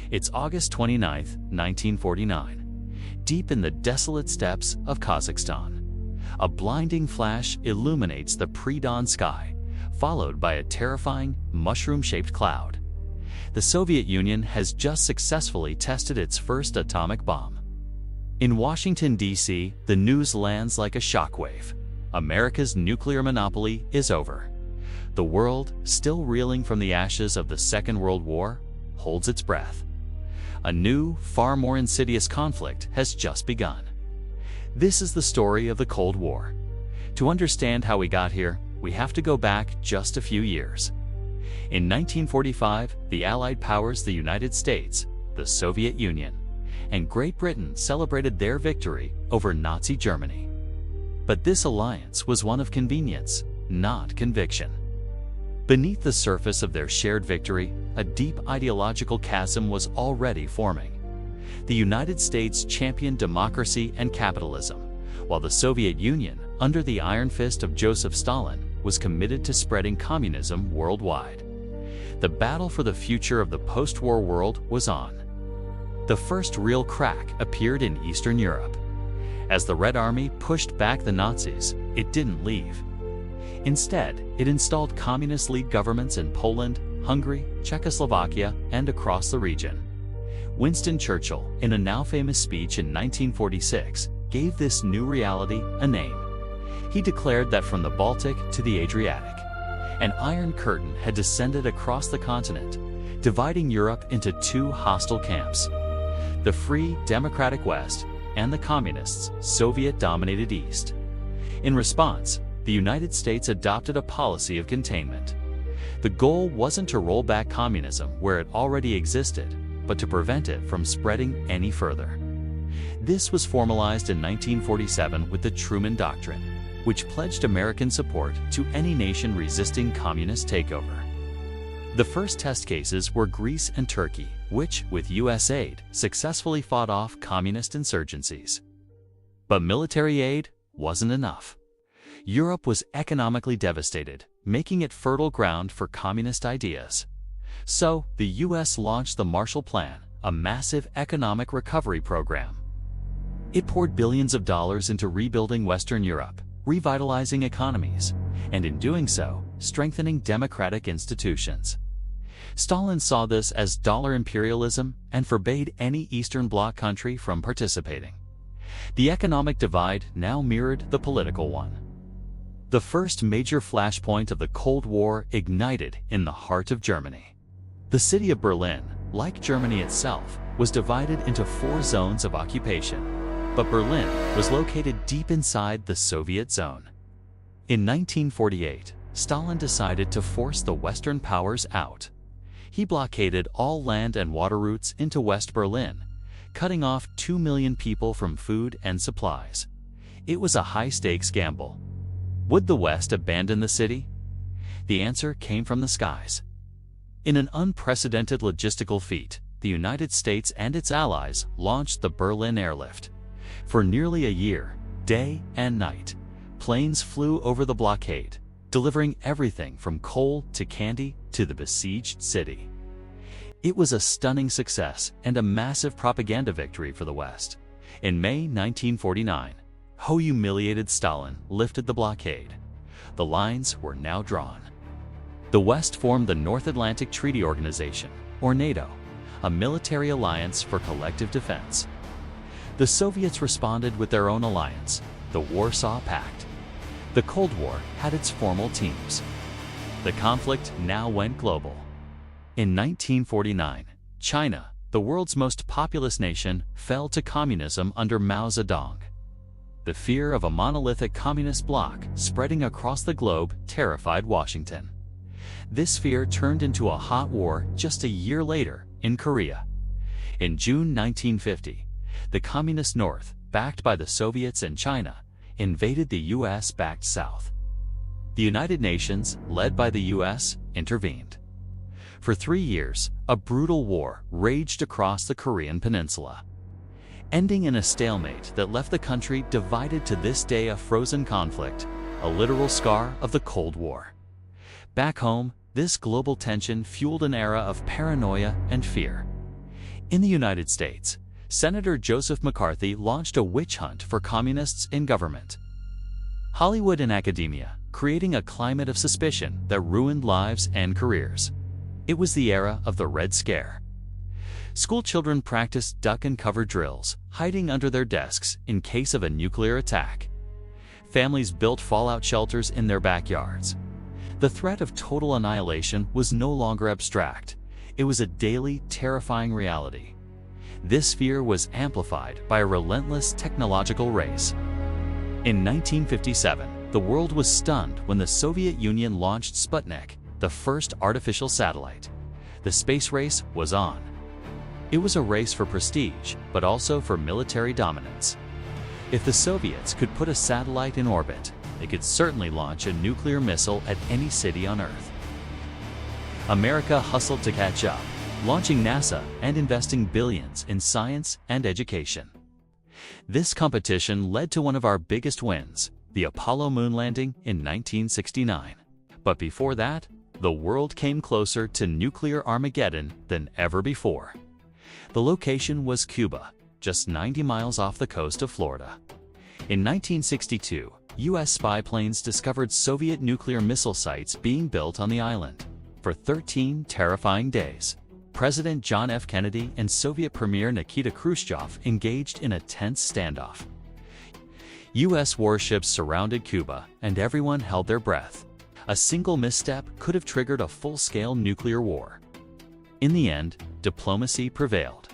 It's August 29, 1949. Deep in the desolate steppes of Kazakhstan, a blinding flash illuminates the pre-dawn sky, followed by a terrifying, mushroom-shaped cloud. The Soviet Union has just successfully tested its first atomic bomb. In Washington, D.C., the news lands like a shockwave. America's nuclear monopoly is over. The world, still reeling from the ashes of the Second World War, holds its breath. A new, far more insidious conflict has just begun. This is the story of the Cold War. To understand how we got here, we have to go back just a few years. In 1945, the Allied powers, the United States, the Soviet Union, and Great Britain celebrated their victory over Nazi Germany. But this alliance was one of convenience, not conviction. Beneath the surface of their shared victory, a deep ideological chasm was already forming. The United States championed democracy and capitalism, while the Soviet Union, under the iron fist of Joseph Stalin, was committed to spreading communism worldwide. The battle for the future of the post-war world was on. The first real crack appeared in Eastern Europe. As the Red Army pushed back the Nazis, it didn't leave. Instead, it installed communist league governments in Poland, Hungary, Czechoslovakia, and across the region. Winston Churchill, in a now famous speech in 1946, gave this new reality a name. He declared that from the Baltic to the Adriatic, an iron curtain had descended across the continent, dividing Europe into two hostile camps: the free, democratic West and the communists, Soviet-dominated East. In response, the United States adopted a policy of containment. The goal wasn't to roll back communism where it already existed, but to prevent it from spreading any further. This was formalized in 1947 with the Truman Doctrine, which pledged American support to any nation resisting communist takeover. The first test cases were Greece and Turkey, which, with U.S. aid, successfully fought off communist insurgencies. But military aid wasn't enough. Europe was economically devastated, making it fertile ground for communist ideas. So, the U.S. launched the Marshall Plan, a massive economic recovery program. It poured billions of dollars into rebuilding Western Europe, revitalizing economies, and in doing so, strengthening democratic institutions. Stalin saw this as dollar imperialism and forbade any Eastern Bloc country from participating. The economic divide now mirrored the political one. The first major flashpoint of the Cold War ignited in the heart of Germany. The city of Berlin, like Germany itself, was divided into 4 zones of occupation, but Berlin was located deep inside the Soviet zone. In 1948, Stalin decided to force the Western powers out. He blockaded all land and water routes into West Berlin, cutting off 2 million people from food and supplies. It was a high-stakes gamble. Would the West abandon the city? The answer came from the skies. In an unprecedented logistical feat, the United States and its allies launched the Berlin Airlift. For nearly a year, day and night, planes flew over the blockade, delivering everything from coal to candy to the besieged city. It was a stunning success and a massive propaganda victory for the West. In May 1949, humiliated Stalin lifted the blockade. The lines were now drawn. The West formed the North Atlantic Treaty Organization, or NATO, a military alliance for collective defense. The Soviets responded with their own alliance, the Warsaw Pact. The Cold War had its formal teams. The conflict now went global. In 1949, China, the world's most populous nation, fell to communism under Mao Zedong. The fear of a monolithic communist bloc spreading across the globe terrified Washington. This fear turned into a hot war just a year later in Korea. In June 1950, the Communist North, backed by the Soviets and China, invaded the U.S.-backed South. The United Nations, led by the U.S., intervened. For 3 years, a brutal war raged across the Korean peninsula, ending in a stalemate that left the country divided to this day, a frozen conflict, a literal scar of the Cold War. Back home, this global tension fueled an era of paranoia and fear. In the United States, Senator Joseph McCarthy launched a witch hunt for communists in government. Hollywood and academia, creating a climate of suspicion that ruined lives and careers. It was the era of the Red Scare. School children practiced duck and cover drills, hiding under their desks in case of a nuclear attack. Families built fallout shelters in their backyards. The threat of total annihilation was no longer abstract. It was a daily, terrifying reality. This fear was amplified by a relentless technological race. In 1957, the world was stunned when the Soviet Union launched Sputnik, the first artificial satellite. The space race was on. It was a race for prestige, but also for military dominance. If the Soviets could put a satellite in orbit, they could certainly launch a nuclear missile at any city on Earth. America hustled to catch up, launching NASA and investing billions in science and education. This competition led to one of our biggest wins, the Apollo moon landing in 1969. But before that, the world came closer to nuclear Armageddon than ever before. The location was Cuba, just 90 miles off the coast of Florida. In 1962, U.S. spy planes discovered Soviet nuclear missile sites being built on the island. For 13 terrifying days, President John F. Kennedy and Soviet Premier Nikita Khrushchev engaged in a tense standoff. U.S. warships surrounded Cuba, and everyone held their breath. A single misstep could have triggered a full-scale nuclear war. In the end, diplomacy prevailed.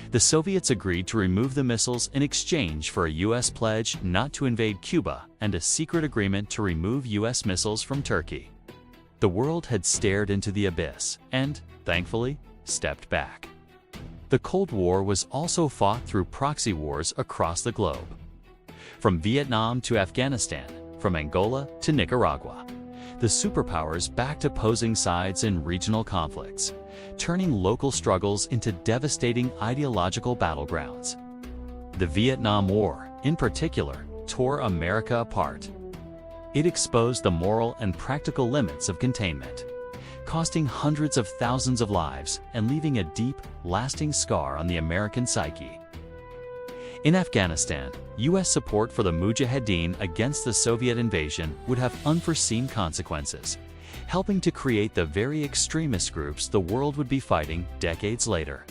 The Soviets agreed to remove the missiles in exchange for a U.S. pledge not to invade Cuba and a secret agreement to remove U.S. missiles from Turkey. The world had stared into the abyss and, thankfully, stepped back. The Cold War was also fought through proxy wars across the globe. From Vietnam to Afghanistan, from Angola to Nicaragua, the superpowers backed opposing sides in regional conflicts, turning local struggles into devastating ideological battlegrounds. The Vietnam War, in particular, tore America apart. It exposed the moral and practical limits of containment, costing hundreds of thousands of lives and leaving a deep, lasting scar on the American psyche. In Afghanistan, U.S. support for the Mujahideen against the Soviet invasion would have unforeseen consequences, helping to create the very extremist groups the world would be fighting decades later.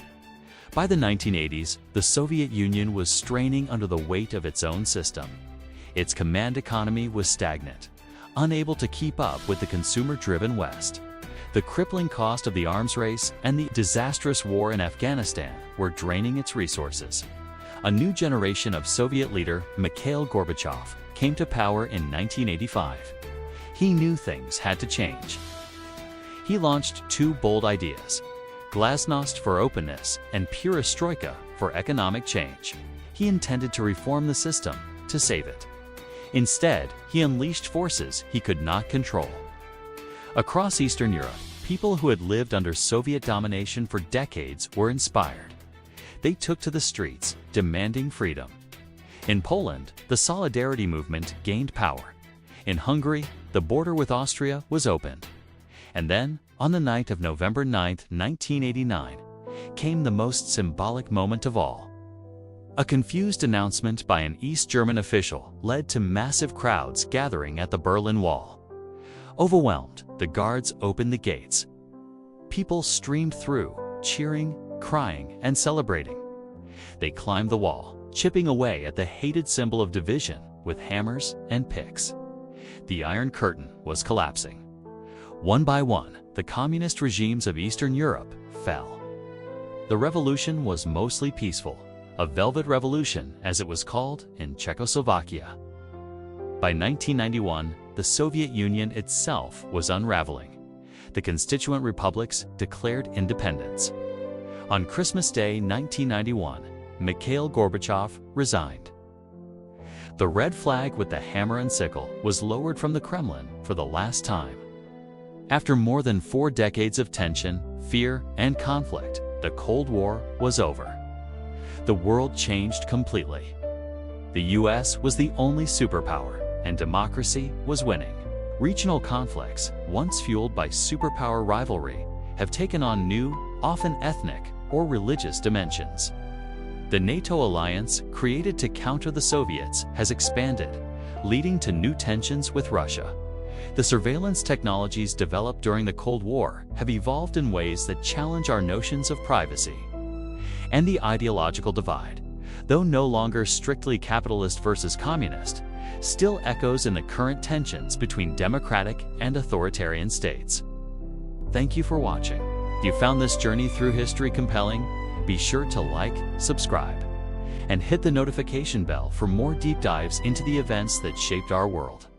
By the 1980s, the Soviet Union was straining under the weight of its own system. Its command economy was stagnant, unable to keep up with the consumer-driven West. The crippling cost of the arms race and the disastrous war in Afghanistan were draining its resources. A new generation of Soviet leader, Mikhail Gorbachev, came to power in 1985. He knew things had to change. He launched two bold ideas: glasnost for openness and perestroika for economic change. He intended to reform the system, to save it. Instead, he unleashed forces he could not control. Across Eastern Europe, people who had lived under Soviet domination for decades were inspired. They took to the streets, demanding freedom. In Poland, the Solidarity movement gained power. In Hungary, the border with Austria was opened. And then, on the night of November 9, 1989, came the most symbolic moment of all. A confused announcement by an East German official led to massive crowds gathering at the Berlin Wall. Overwhelmed, the guards opened the gates. People streamed through, cheering, crying, and celebrating. They climbed the wall, chipping away at the hated symbol of division with hammers and picks. The Iron Curtain was collapsing. One by one, the communist regimes of Eastern Europe fell. The revolution was mostly peaceful, a Velvet Revolution as it was called in Czechoslovakia. By 1991, the Soviet Union itself was unraveling. The constituent republics declared independence. On Christmas Day 1991, Mikhail Gorbachev resigned. The red flag with the hammer and sickle was lowered from the Kremlin for the last time. After more than 4 decades of tension, fear, and conflict, the Cold War was over. The world changed completely. The U.S. was the only superpower, and democracy was winning. Regional conflicts, once fueled by superpower rivalry, have taken on new, often ethnic, or religious dimensions. The NATO alliance, created to counter the Soviets, has expanded, leading to new tensions with Russia. The surveillance technologies developed during the Cold War have evolved in ways that challenge our notions of privacy. And the ideological divide, though no longer strictly capitalist versus communist, still echoes in the current tensions between democratic and authoritarian states. Thank you for watching. If you found this journey through history compelling, be sure to like, subscribe, and hit the notification bell for more deep dives into the events that shaped our world.